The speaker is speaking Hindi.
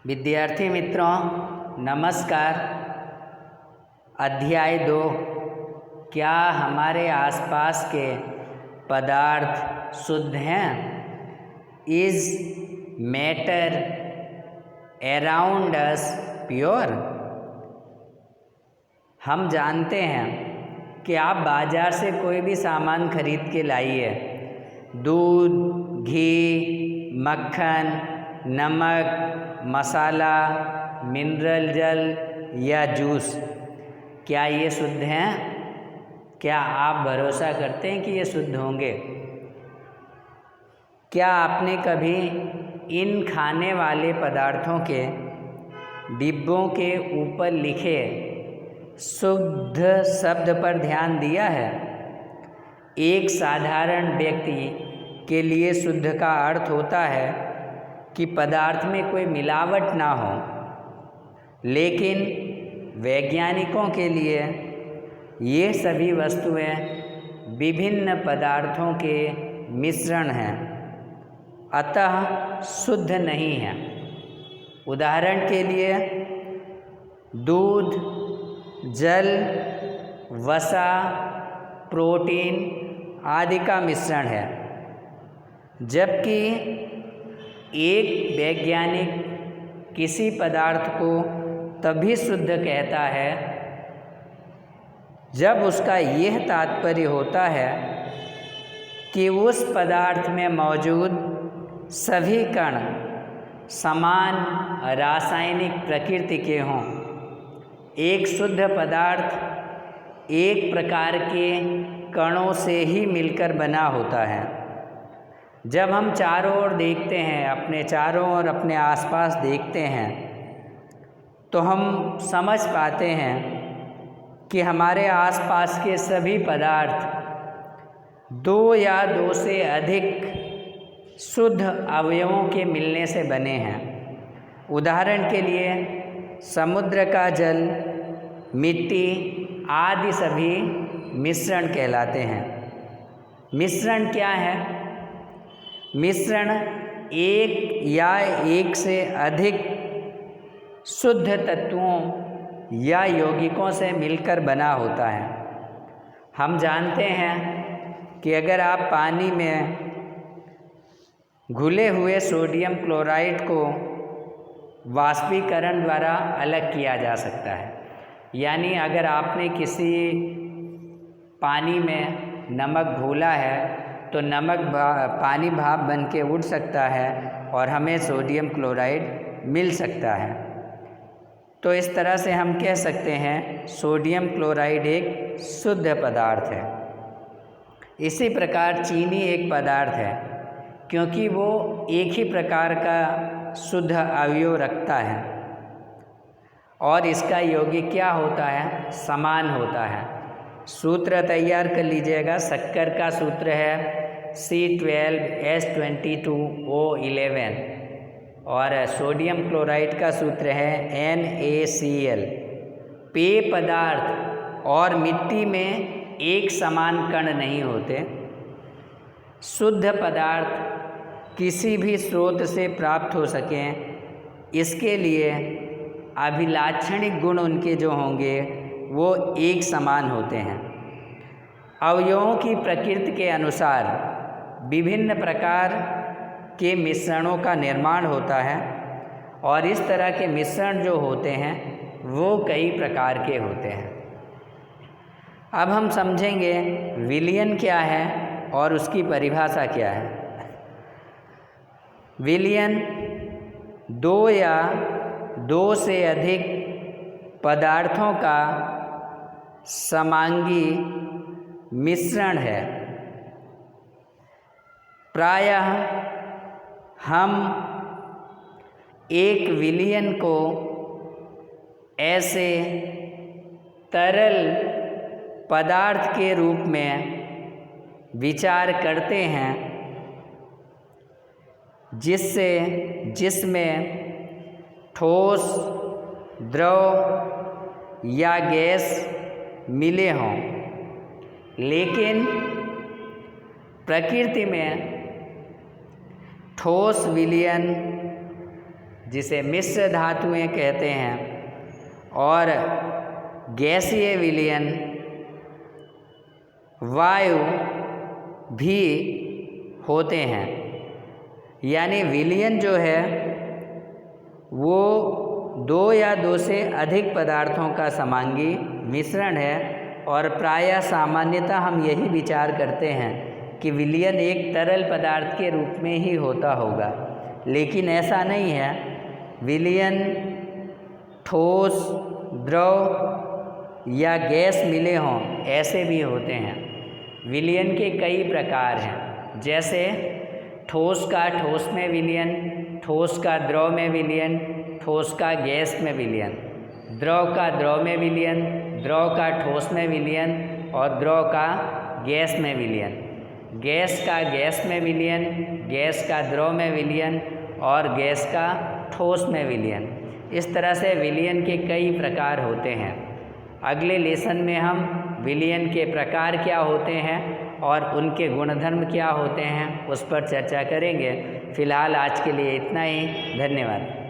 विद्यार्थी मित्रों नमस्कार। अध्याय 2 क्या हमारे आसपास के पदार्थ शुद्ध हैं? Is matter around us pure? हम जानते हैं कि आप बाज़ार से कोई भी सामान खरीद के लाइए, दूध, घी, मक्खन, नमक, मसाला, मिनरल जल या जूस, क्या ये शुद्ध हैं? क्या आप भरोसा करते हैं कि ये शुद्ध होंगे? क्या आपने कभी इन खाने वाले पदार्थों के डिब्बों के ऊपर लिखे शुद्ध शब्द पर ध्यान दिया है? एक साधारण व्यक्ति के लिए शुद्ध का अर्थ होता है कि पदार्थ में कोई मिलावट ना हो, लेकिन वैज्ञानिकों के लिए ये सभी वस्तुएं विभिन्न पदार्थों के मिश्रण हैं, अतः शुद्ध नहीं हैं। उदाहरण के लिए दूध, जल, वसा, प्रोटीन आदि का मिश्रण है, जबकि एक वैज्ञानिक किसी पदार्थ को तभी शुद्ध कहता है जब उसका यह तात्पर्य होता है कि उस पदार्थ में मौजूद सभी कण समान रासायनिक प्रकृति के हों। एक शुद्ध पदार्थ एक प्रकार के कणों से ही मिलकर बना होता है। जब हम चारों ओर देखते हैं, अपने चारों ओर अपने आसपास देखते हैं, तो हम समझ पाते हैं कि हमारे आसपास के सभी पदार्थ दो या दो से अधिक शुद्ध अवयवों के मिलने से बने हैं। उदाहरण के लिए समुद्र का जल, मिट्टी आदि सभी मिश्रण कहलाते हैं। मिश्रण क्या है? मिश्रण एक या एक से अधिक शुद्ध तत्वों या यौगिकों से मिलकर बना होता है। हम जानते हैं कि अगर आप पानी में घुले हुए सोडियम क्लोराइड को वाष्पीकरण द्वारा अलग किया जा सकता है, यानी अगर आपने किसी पानी में नमक घोला है तो नमक पानी भाप बन के उड़ सकता है और हमें सोडियम क्लोराइड मिल सकता है। तो इस तरह से हम कह सकते हैं सोडियम क्लोराइड एक शुद्ध पदार्थ है। इसी प्रकार चीनी एक पदार्थ है, क्योंकि वो एक ही प्रकार का शुद्ध अवयव रखता है और इसका यौगिक क्या होता है? समान होता है। सूत्र तैयार कर लीजिएगा। शक्कर का सूत्र है C12H22O11 और सोडियम क्लोराइड का सूत्र है NaCl। पेय पदार्थ और मिट्टी में एक समान कण नहीं होते। शुद्ध पदार्थ किसी भी स्रोत से प्राप्त हो सकें, इसके लिए अभिलाक्षणिक गुण उनके जो होंगे वो एक समान होते हैं। अवयवों की प्रकृति के अनुसार विभिन्न प्रकार के मिश्रणों का निर्माण होता है और इस तरह के मिश्रण जो होते हैं वो कई प्रकार के होते हैं। अब हम समझेंगे विलयन क्या है और उसकी परिभाषा क्या है। विलयन दो या दो से अधिक पदार्थों का समांगी मिश्रण है। प्रायः हम एक विलयन को ऐसे तरल पदार्थ के रूप में विचार करते हैं जिसमें ठोस, द्रव या गैस मिले हों, लेकिन प्रकृति में ठोस विलयन जिसे मिश्र धातुएं कहते हैं, और गैसीय विलयन वायु भी होते हैं। यानी विलयन जो है वो दो या दो से अधिक पदार्थों का समांगी मिश्रण है, और प्रायः सामान्यतः हम यही विचार करते हैं कि विलयन एक तरल पदार्थ के रूप में ही होता होगा, लेकिन ऐसा नहीं है। विलयन ठोस, द्रव या गैस मिले हों ऐसे भी होते हैं। विलयन के कई प्रकार हैं, जैसे ठोस का ठोस में विलयन, ठोस का द्रव में विलयन, ठोस का गैस में विलयन, द्रव का द्रव में विलयन, द्रव का ठोस में विलयन और द्रव का गैस में विलयन, गैस का गैस में विलयन, गैस का द्रव में विलयन और गैस का ठोस में विलयन। इस तरह से विलयन के कई प्रकार होते हैं। अगले लेसन में हम विलयन के प्रकार क्या होते हैं और उनके गुणधर्म क्या होते हैं उस पर चर्चा करेंगे। फिलहाल आज के लिए इतना ही। धन्यवाद।